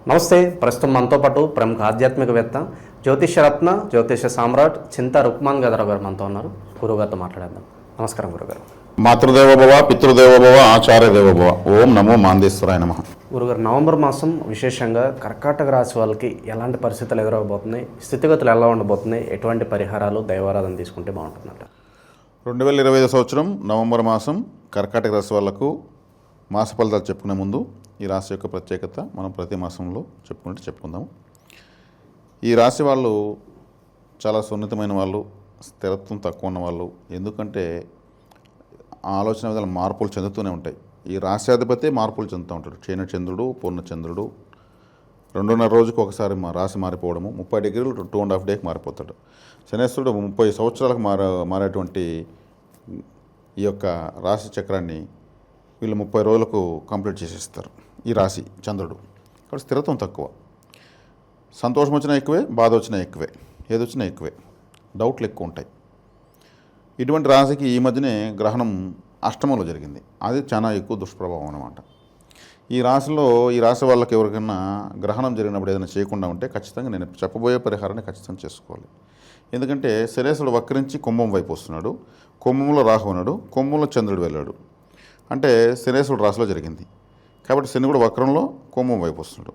నమస్తే. ప్రస్తుతం మనతో పాటు ప్రముఖ ఆధ్యాత్మికవేత్త, జ్యోతిషరత్న, జ్యోతిష సామ్రాట్ చింతా రుక్మాన్ గదరావు గారు మనతో ఉన్నారు. గురువుగారితో మాట్లాడేద్దాం. నమస్కారం గురుగారు. మాతృదేవోభవ, పితృదేవోభవ, ఆచార్యదేవోభవ. ఓం నమో మాందేశ్వరాయ నమః. గురుగారు, నవంబర్ మాసం విశేషంగా కర్కాటక రాశి వాళ్ళకి ఎలాంటి పరిస్థితులు ఎదురవబోతున్నాయి, స్థితిగతులు ఎలా ఉండబోతున్నాయి, ఎటువంటి పరిహారాలు, దైవారాధన తీసుకుంటే బాగుంటుందంట? 2025 సంవత్సరం నవంబర్ మాసం కర్కాటక రాశి వాళ్లకు మాస ఫలితాలు చెప్పుకునే ముందు ఈ రాశి యొక్క ప్రత్యేకత మనం ప్రతి మాసంలో చెప్పుకుందాం. ఈ రాశి వాళ్ళు చాలా సున్నితమైన వాళ్ళు, స్థిరత్వం తక్కువ ఉన్న వాళ్ళు. ఎందుకంటే ఆలోచన విధాలు మార్పులు చెందుతూనే ఉంటాయి. ఈ రాశ్యాధిపతి మార్పులు చెందుతూ ఉంటాడు. క్షీణచంద్రుడు, పూర్ణచంద్రుడు 2.5 రోజుకు ఒకసారి రాశి మారిపోవడము, 30 డిగ్రీలు 2.5 డేకి మారిపోతాడు. శనేశ్వరుడు 30 సంవత్సరాలకు మారేటువంటి ఈ యొక్క రాశి చక్రాన్ని వీళ్ళు 30 రోజులకు కంప్లీట్ చేసేస్తారు. ఈ రాశి చంద్రుడు కాబట్టి స్థిరత్వం తక్కువ. సంతోషం వచ్చినా ఎక్కువే, బాధ వచ్చినా ఎక్కువే, ఏదొచ్చినా ఎక్కువే, డౌట్లు ఎక్కువ ఉంటాయి. ఇటువంటి రాశికి ఈ మధ్యనే గ్రహణం అష్టమంలో జరిగింది. అది చాలా ఎక్కువ దుష్ప్రభావం అన్నమాట. ఈ రాశి వాళ్ళకి ఎవరికైనా గ్రహణం జరిగినప్పుడు ఏదైనా చేయకుండా ఉంటే ఖచ్చితంగా నేను చెప్పబోయే పరిహారాన్ని ఖచ్చితంగా చేసుకోవాలి. ఎందుకంటే శనేశ్వరుడు వక్రించి కుంభం వైపు వస్తున్నాడు. కుంభంలో రాహు ఉన్నాడు, కుంభంలో చంద్రుడు వెళ్ళాడు. అంటే శనేశ్వరుడు రాశిలో జరిగింది. కాబట్టి శని కూడా వక్రంలో కుంభం వైపు వస్తున్నాడు.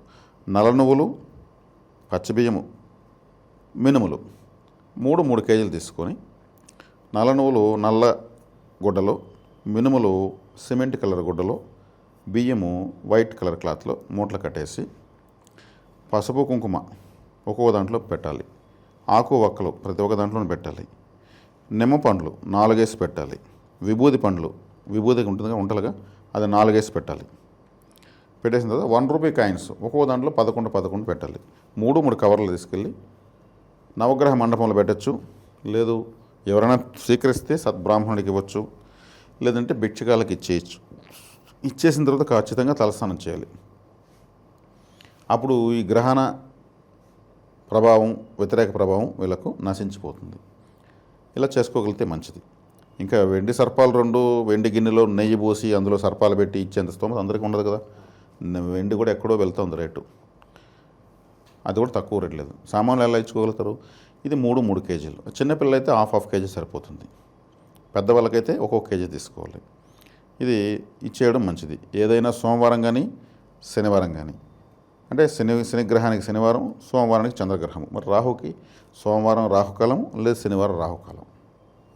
నల్ల నువ్వులు, పచ్చిబియ్యము, మినుములు 3 కేజీలు తీసుకొని, నల్ల నువ్వులు నల్ల గుడ్డలో, మినుములు సిమెంట్ కలర్ గుడ్డలో, బియ్యము వైట్ కలర్ క్లాత్లో మూటలు కట్టేసి, పసుపు కుంకుమ ఒక్కొక్క దాంట్లో పెట్టాలి. ఆకు వక్కలు ప్రతి ఒక్క దాంట్లోనే పెట్టాలి. నిమ్మ పండ్లు 4 వేసి పెట్టాలి. విభూది పండ్లు, విభూది ఉంటుందిగా ఉంటలుగా, అది 4 వేసి పెట్టాలి. పెట్టేసిన తర్వాత 1 రూపీ కాయిన్స్ ఒక్కో దాంట్లో 11 పెట్టాలి. 3 కవర్లు తీసుకెళ్ళి నవగ్రహ మండపంలో పెట్టచ్చు. లేదు ఎవరైనా స్వీకరిస్తే సద్బ్రాహ్మణుడికి ఇవ్వచ్చు, లేదంటే భిక్షగాళ్ళకి ఇచ్చేయచ్చు. ఇచ్చేసిన తర్వాత ఖచ్చితంగా తలస్నానం చేయాలి. అప్పుడు ఈ గ్రహణ ప్రభావం, వ్యతిరేక ప్రభావం వీళ్ళకు నశించిపోతుంది. ఇలా చేసుకోగలిగితే మంచిది. ఇంకా వెండి సర్పాలు 2 వెండి గిన్నెలో నెయ్యి పోసి అందులో సర్పాలు పెట్టి ఇచ్చేంత స్తోమత అందరికీ ఉండదు కదా. వెండి కూడా ఎక్కడో వెళ్తుంది రేటు, అది కూడా తక్కువ రేటు లేదు. సామాన్లు ఎలా ఇచ్చుకోగలుగుతారు? ఇది 3 కేజీలు. చిన్నపిల్లలు అయితే హాఫ్ కేజీ సరిపోతుంది. పెద్దవాళ్ళకైతే ఒక్కొక్క కేజీ తీసుకోవాలి. ఇది ఇచ్చేయడం మంచిది. ఏదైనా సోమవారం కానీ శనివారం కానీ, అంటే శనిగ్రహానికి శనివారం, సోమవారానికి చంద్రగ్రహం. మరి రాహుకి సోమవారం రాహుకాలం, లేదా శనివారం రాహుకాలం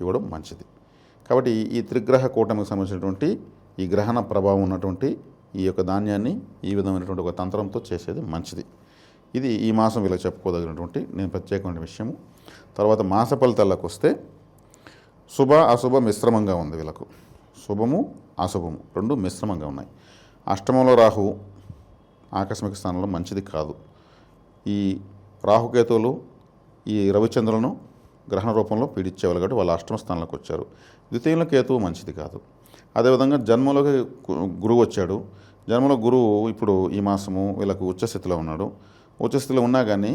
ఇవ్వడం మంచిది. కాబట్టి ఈ త్రిగ్రహ కూటమికి సంబంధించినటువంటి ఈ గ్రహణ ప్రభావం ఉన్నటువంటి ఈ యొక్క ధాన్యాన్ని ఈ విధమైనటువంటి ఒక తంత్రంతో చేసేది మంచిది. ఇది ఈ మాసం వీళ్ళకి చెప్పుకోదగినటువంటి నేను ప్రత్యేకమైన విషయము. తర్వాత మాస ఫలితాలకు వస్తే శుభ అశుభ మిశ్రమంగా ఉంది వీళ్ళకు. శుభము అశుభము 2 మిశ్రమంగా ఉన్నాయి. అష్టమంలో రాహువు ఆకస్మిక స్థానంలో మంచిది కాదు. ఈ రాహుకేతువులు ఈ రవిచంద్రులను గ్రహణ రూపంలో పీడించేవాళ్ళు కాబట్టి వాళ్ళు అష్టమ స్థానంలోకి వచ్చారు. ద్వితీయంలో కేతువు మంచిది కాదు. అదేవిధంగా జన్మలోకి గురువు వచ్చాడు. జన్మలో గురువు ఇప్పుడు ఈ మాసము వీళ్ళకు ఉచ్చస్థితిలో ఉన్నాడు. ఉచ్చస్థితిలో ఉన్నా కానీ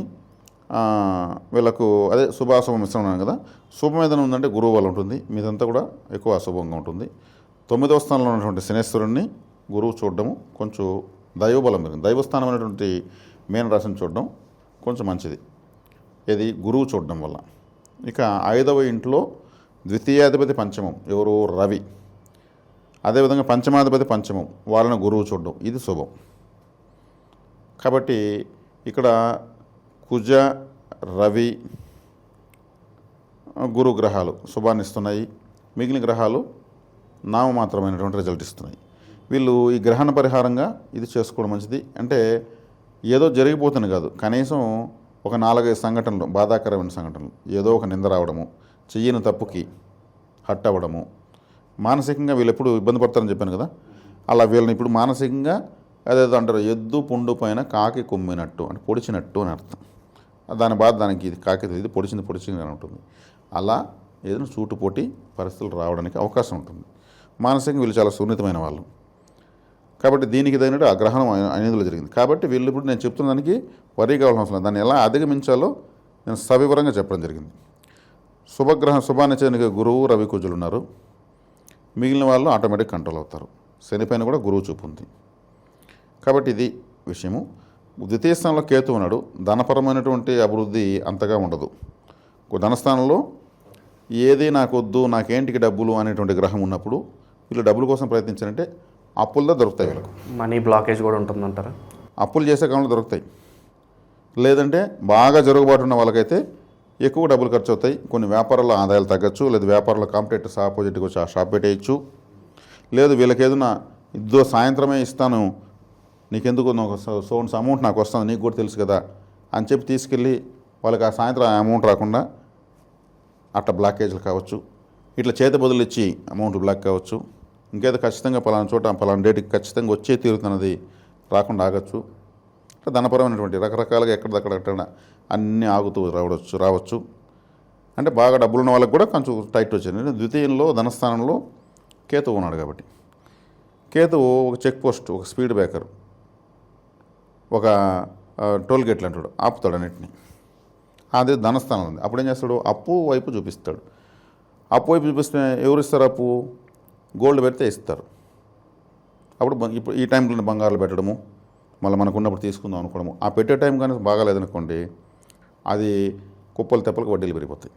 వీళ్ళకు అదే శుభాశుభ మిశ్రమం ఉన్నాను కదా. శుభం ఏదైనా ఉందంటే గురువు వల్ల ఉంటుంది, మీదంతా కూడా ఎక్కువ అశుభంగా ఉంటుంది. 9వ స్థానంలో ఉన్నటువంటి శనేశ్వరుణ్ణి గురువు చూడడము కొంచెం దైవబలం పెరిగింది. దైవస్థానం అనేటువంటి మీన రాశిని చూడడం కొంచెం మంచిది. ఇది గురువు చూడడం వల్ల. ఇక 5వ ఇంట్లో ద్వితీయాధిపతి పంచమం ఎవరు? రవి. అదేవిధంగా పంచమాధిపతి పంచమం, వాళ్ళని గురువు చూడడం, ఇది శుభం. కాబట్టి ఇక్కడ కుజ, రవి, గురు గ్రహాలు శుభాన్ని ఇస్తున్నాయి. మిగిలిన గ్రహాలు నామమాత్రమైనటువంటి రిజల్ట్ ఇస్తున్నాయి. వీళ్ళు ఈ గ్రహణ పరిహారంగా ఇది చేసుకోవడం మంచిది. అంటే ఏదో జరిగిపోతుంది కాదు, కనీసం ఒక 4-5 సంఘటనలు, బాధాకరమైన సంఘటనలు, ఏదో ఒక నింద రావడము, చెయ్యని తప్పుకి హట్ అవ్వడము, మానసికంగా వీళ్ళు ఎప్పుడు ఇబ్బంది పడతారని చెప్పాను కదా. అలా వీళ్ళని ఇప్పుడు మానసికంగా అదేదో అంటారు, ఎద్దు పుండు పైన కాకి కుమ్మినట్టు, అంటే పొడిచినట్టు అని అర్థం. దాని బాధ దానికి ఇది కాకి, ఇది పొడిచింది అని ఉంటుంది. అలా ఏదైనా సూటుపోటి పరిస్థితులు రావడానికి అవకాశం ఉంటుంది. మానసికంగా వీళ్ళు చాలా సున్నితమైన వాళ్ళు. కాబట్టి దీనికి తగినట్టు ఆ గ్రహణం అనేదిలో జరిగింది. కాబట్టి వీళ్ళు ఇప్పుడు నేను చెప్తున్న దానికి వరి కావాల్సిన అవసరం లేదు. దాన్ని ఎలా అధిగమించాలో నేను సవివరంగా చెప్పడం జరిగింది. శుభాన్ని చేయడానికి గురువు, రవి, కుజులు ఉన్నారు. మిగిలిన వాళ్ళు ఆటోమేటిక్ కంట్రోల్ అవుతారు. శనిపైన కూడా గురువు చూపు ఉంది. కాబట్టి ఇది విషయము. ద్వితీయ స్థానంలో కేతు ఉన్నాడు. ధనపరమైనటువంటి అభివృద్ధి అంతగా ఉండదు. ధనస్థానంలో ఏది నాకు వద్దు, నాకేంటికి డబ్బులు అనేటువంటి గ్రహం ఉన్నప్పుడు వీళ్ళు డబ్బుల కోసం ప్రయత్నించారంటే అప్పుల్లో దొరుకుతాయి. వీళ్ళకు మనీ బ్లాకేజ్ కూడా ఉంటుందంటారా? అప్పులు చేసే కాలంలో దొరుకుతాయి. లేదంటే బాగా జరుగుబాటు ఉన్న వాళ్ళకైతే ఎక్కువ డబ్బులు ఖర్చు అవుతాయి. కొన్ని వ్యాపారాల్లో ఆదాయాలు తగ్గచ్చు, లేదా వ్యాపారంలో కాంపిటేటర్స్ ఆపోజిట్గా వచ్చి ఆ షాప్ పెట్టేయచ్చు. లేదు వీళ్ళకి ఏదైనా సాయంత్రమే ఇస్తాను, నీకెందుకు సోన్స్ అమౌంట్ నాకు వస్తుంది, నీకు కూడా తెలుసు కదా అని చెప్పి తీసుకెళ్ళి వాళ్ళకి ఆ సాయంత్రం ఆ అమౌంట్ రాకుండా అట్లా బ్లాకేజ్లు కావచ్చు. ఇట్లా చేతి బదులు ఇచ్చి అమౌంట్ బ్లాక్ కావచ్చు. ఇంకేదో ఖచ్చితంగా పలానా చోట పలానా డేట్కి ఖచ్చితంగా వచ్చే తీరుతున్నది రాకుండా ఆగచ్చు. ధనపరమైనటువంటి రకరకాలుగా ఎక్కడక్కడ అన్నీ ఆగుతూ రావచ్చు. అంటే బాగా డబ్బులు ఉన్న వాళ్ళకి కూడా కొంచెం టైట్ వచ్చింది. ద్వితీయంలో ధనస్థానంలో కేతువు ఉన్నాడు కాబట్టి కేతువు ఒక చెక్ పోస్ట్, ఒక స్పీడ్ బ్రేకర్, ఒక టోల్ గేట్లు అంటాడు, ఆపుతాడు అన్నింటినీ. అదే ధనస్థానం ఉంది. అప్పుడు ఏం చేస్తాడు, అప్పు వైపు చూపిస్తాడు. అప్పు వైపు చూపిస్తే ఎవరు ఇస్తారు అప్పు? గోల్డ్ పెడితే ఇస్తారు. అప్పుడు ఇప్పుడు ఈ టైంలో బంగారాలు పెట్టడము, మళ్ళీ మనకు ఉన్నప్పుడు తీసుకుందాం అనుకోవడము. ఆ పెట్టే టైం కానీ బాగాలేదనుకోండి, అది కుప్పలు తెప్పలకు వడ్డీలు పెరిగిపోతాయి.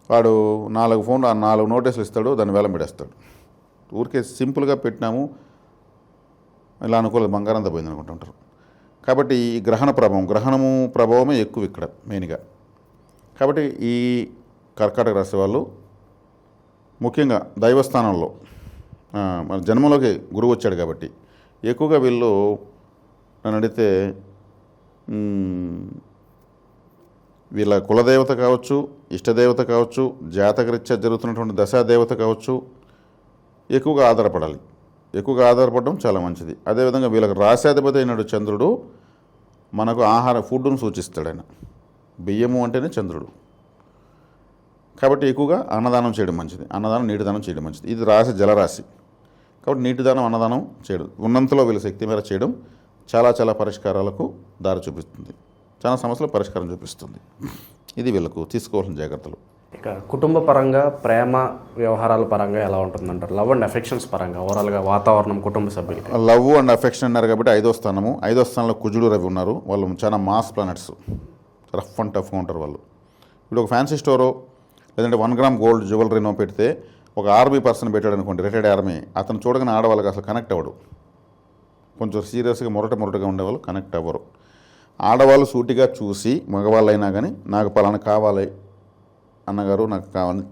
వాడు 4 నోటీసులు ఇస్తాడు, దాన్ని వేలం పెడేస్తాడు. ఊరికే సింపుల్గా పెట్టినాము, ఇలా అనుకోలేదు, బంగారం అంతా పోయింది అనుకుంటుంటారు. కాబట్టి ఈ గ్రహణము ప్రభావమే ఎక్కువ ఇక్కడ మెయిన్గా. కాబట్టి ఈ కర్కాటక రాశి వాళ్ళు ముఖ్యంగా దైవస్థానంలో మన జన్మలోకి గురువు వచ్చాడు కాబట్టి ఎక్కువగా వీళ్ళు నన్ను అడిగితే వీళ్ళ కులదేవత కావచ్చు, ఇష్టదేవత కావచ్చు, జాతకరీత్యా జరుగుతున్నటువంటి దశాదేవత కావచ్చు, ఎక్కువగా ఆధారపడాలి. ఎక్కువగా ఆధారపడడం చాలా మంచిది. అదేవిధంగా వీళ్ళకి రాశాధిపతి అయినాడు చంద్రుడు, మనకు ఫుడ్ను సూచిస్తాడు. ఆయన బియ్యము అంటేనే చంద్రుడు. కాబట్టి ఎక్కువగా అన్నదానం చేయడం మంచిది. అన్నదానం, నీటి దానం చేయడం మంచిది. ఇది రాశి జలరాశి కాబట్టి నీటి దానం, అన్నదానం చేయడం ఉన్నంతలో వీళ్ళ శక్తి మేర చేయడం చాలా పరిష్కారాలకు దారి చూపిస్తుంది. చాలా సమస్యలు పరిష్కారం చూపిస్తుంది. ఇది వీళ్ళకు తీసుకోవాల్సిన జాగ్రత్తలు. ఇక కుటుంబ పరంగా, ప్రేమ వ్యవహారాల పరంగా ఎలా ఉంటుందంటారు? లవ్ అండ్ అఫెక్షన్స్ పరంగా ఓవరాల్గా వాతావరణం, కుటుంబ సభ్యులకి. లవ్ అండ్ అఫెక్షన్ అన్నారు కాబట్టి 5వ స్థానంలో కుజుడు, రవి ఉన్నారు. వాళ్ళు చాలా మాస్ ప్లానెట్స్, రఫ్ అండ్ టఫ్గా ఉంటారు వాళ్ళు. ఇప్పుడు ఒక ఫ్యాన్సీ స్టోరో లేదంటే 1 గ్రామ్ గోల్డ్ జ్యువెలరీనో పెడితే ఒక ఆర్మీ పర్సన్ పెట్టాడు అనుకోండి, రిటైర్డ్ ఆర్మీ, అతను చూడగానే ఆడవాళ్ళకి అసలు కనెక్ట్ అవ్వడు. కొంచెం సీరియస్గా మొరటగా ఉండేవాళ్ళు కనెక్ట్ అవ్వరు. ఆడవాళ్ళు సూటిగా చూసి మగవాళ్ళైనా కానీ నాకు పలానా కావాలి అన్నగారు, నాకు కావాలి,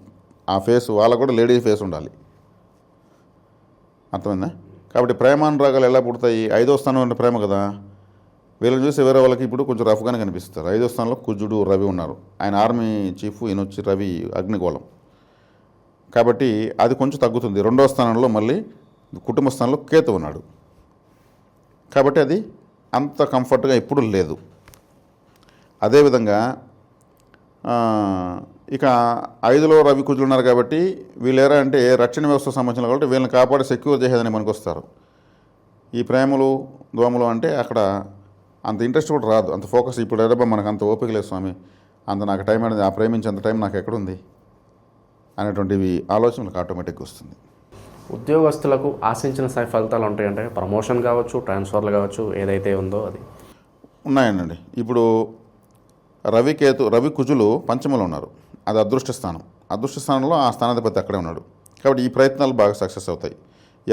ఆ ఫేస్ వాళ్ళకు కూడా లేడీ ఫేస్ ఉండాలి. అర్థమైందా? కాబట్టి ప్రేమానురాగాలు ఎలా పుడతాయి? 5వ స్థానం అంటే ప్రేమ కదా. వీళ్ళని చూసి వేరే వాళ్ళకి ఇప్పుడు కొంచెం రఫ్గానే కనిపిస్తారు. 5వ స్థానంలో కుజుడు, రవి ఉన్నారు. ఆయన ఆర్మీ చీఫ్, ఈయన వచ్చి రవి అగ్నిగోళం. కాబట్టి అది కొంచెం తగ్గుతుంది. 2వ స్థానంలో మళ్ళీ కుటుంబ స్థానంలో కేతు ఉన్నాడు. కాబట్టి అది అంత కంఫర్ట్గా ఎప్పుడు లేదు. అదేవిధంగా ఇక 5లో రవి కుజులు ఉన్నారు కాబట్టి వీళ్ళేరా అంటే రక్షణ వ్యవస్థకు సంబంధించిన కాబట్టి వీళ్ళని కాపాడి సెక్యూర్ చేసేదని మనకు వస్తారు. ఈ ప్రేమలు, దోమలు అంటే అక్కడ అంత ఇంట్రెస్ట్ కూడా రాదు, అంత ఫోకస్. ఇప్పుడు ఎరబ్బా మనకు అంత ఓపిక లేదు స్వామి, అంత నాకు టైం అనేది, ఆ ప్రేమించేంత టైం నాకు ఎక్కడుంది అనేటువంటివి ఆలోచనలకు ఆటోమేటిక్గా వస్తుంది. ఉద్యోగస్తులకు ఆశించిన స్థాయి ఫలితాలు ఉంటాయంటే ప్రమోషన్ కావచ్చు, ట్రాన్స్ఫర్లు కావచ్చు, ఏదైతే ఉందో అది ఉన్నాయండి. ఇప్పుడు రవి కుజులు పంచమలో ఉన్నారు. అది అదృష్ట స్థానం. అదృష్ట స్థానంలో ఆ స్థానాధిపతి అక్కడే ఉన్నాడు. కాబట్టి ఈ ప్రయత్నాలు బాగా సక్సెస్ అవుతాయి.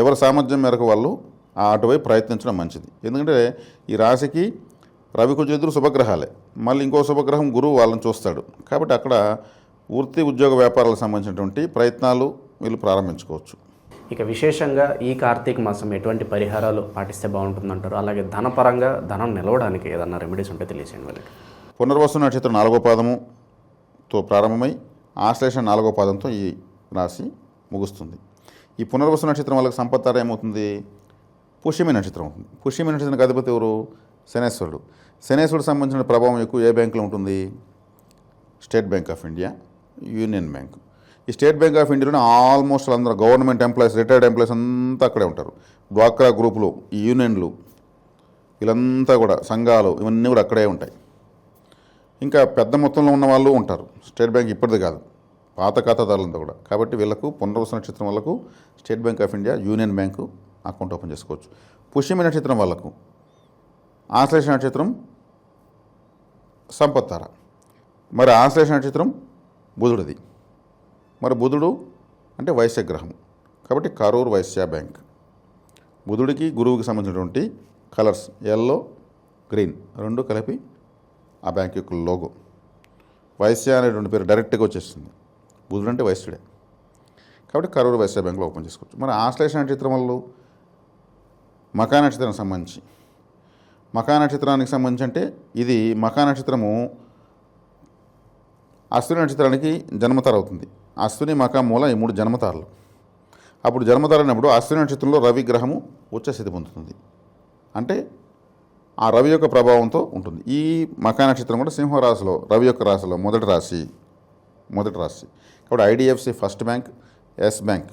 ఎవరి సామర్థ్యం మేరకు వాళ్ళు అటువైపు ప్రయత్నించడం మంచిది. ఎందుకంటే ఈ రాశికి రవి కుజులు ఇద్దరు శుభగ్రహాలే. మళ్ళీ ఇంకో శుభగ్రహం గురువు వాళ్ళని చూస్తాడు. కాబట్టి అక్కడ వృత్తి, ఉద్యోగ, వ్యాపారాలకు సంబంధించినటువంటి ప్రయత్నాలు వీళ్ళు ప్రారంభించుకోవచ్చు. ఇక విశేషంగా ఈ కార్తీక మాసం ఎటువంటి పరిహారాలు పాటిస్తే బాగుంటుందంటారు? అలాగే ధనపరంగా ధనం నిలవడానికి ఏదన్నా రెమెడీస్ ఉంటే తెలియచేయండి వాళ్ళకి. పునర్వసు నక్షత్రం 4వ పాదముతో ప్రారంభమై ఆశ్లేష 4వ పాదంతో ఈ రాశి ముగుస్తుంది. ఈ పునర్వసు నక్షత్రం వాళ్ళకి సంపత్తార ఏమవుతుంది? పుష్యమి నక్షత్రం అవుతుంది. పుష్యమి నక్షత్రానికి అధిపతి ఎవరు? శనేశ్వరుడు. శనేశ్వరుడు సంబంధించిన ప్రభావం ఎక్కువ ఏ బ్యాంకులో ఉంటుంది? State bank of India, union bank. ఈ స్టేట్ బ్యాంక్ ఆఫ్ ఇండియాలోనే ఆల్మోస్ట్ అందరూ గవర్నమెంట్ ఎంప్లాయీస్, రిటైర్డ్ ఎంప్లాయీస్ అంతా అక్కడే ఉంటారు. డ్వాక్రా గ్రూపులు, ఈ యూనియన్లు, వీళ్ళంతా కూడా సంఘాలు, ఇవన్నీ కూడా అక్కడే ఉంటాయి. ఇంకా పెద్ద మొత్తంలో ఉన్న వాళ్ళు ఉంటారు. స్టేట్ బ్యాంక్ ఇప్పటిది కాదు, పాత ఖాతాదారులంతా కూడా. కాబట్టి వీళ్ళకు పునర్వసు నక్షత్రం వాళ్ళకు state bank of India, union bank account open చేసుకోవచ్చు. పుష్యమి నక్షత్రం వాళ్ళకు ఆశ్లేష నక్షత్రం సంపత్తార. మరి ఆశ్లేష నక్షత్రం బుధుడిది. మరి బుధుడు అంటే వైశ్య గ్రహం కాబట్టి కరూర్ వైశ్య బ్యాంక్. బుధుడికి గురువుకి సంబంధించినటువంటి కలర్స్ ఎల్లో గ్రీన్ రెండు కలిపి ఆ బ్యాంక్ యొక్క లోగో. వైశ్య అనేటువంటి పేరు డైరెక్ట్గా వచ్చేస్తుంది. బుధుడు అంటే వైశ్యుడే కాబట్టి కరూర్ వైశ్య బ్యాంకులో ఓపెన్ చేసుకోవచ్చు. మరి ఆశ్లేష నక్షత్రం వాళ్ళు మకా నక్షత్రానికి సంబంధించి అంటే ఇది మకా నక్షత్రము అశ్విని నక్షత్రానికి జన్మతార అవుతుంది. అశ్విని మకా మూల ఈ 3 జన్మతారలు. అప్పుడు జన్మతారైనప్పుడు అశ్విని నక్షత్రంలో రవి గ్రహము ఉచ్చస్థితి పొందుతుంది. అంటే ఆ రవి యొక్క ప్రభావంతో ఉంటుంది. ఈ మకా నక్షత్రం కూడా సింహరాశిలో రవి యొక్క రాశిలో మొదటి రాశి. కాబట్టి IDFC First Bank, Yes Bank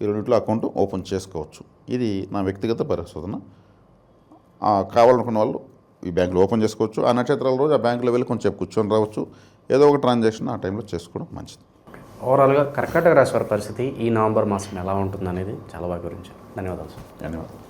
ఈ రెండింటిలో అకౌంట్ ఓపెన్ చేసుకోవచ్చు. ఇది నా వ్యక్తిగత పరిశోధన. కావాలనుకున్న వాళ్ళు ఈ బ్యాంకులో ఓపెన్ చేసుకోవచ్చు. ఆ నక్షత్రాల రోజు ఆ బ్యాంకులో వెళ్ళి కొంచెం కూర్చొని రావచ్చు. ఏదో ఒక ట్రాన్సాక్షన్ ఆ టైంలో చేసుకోవడం మంచిది. ఓవరాల్గా కర్కాటక రాశి వారి పరిస్థితి ఈ నవంబర్ మాసం ఎలా ఉంటుందనేది చాలా బాగా వివరించారు. ధన్యవాదాలు సార్. ధన్యవాదాలు.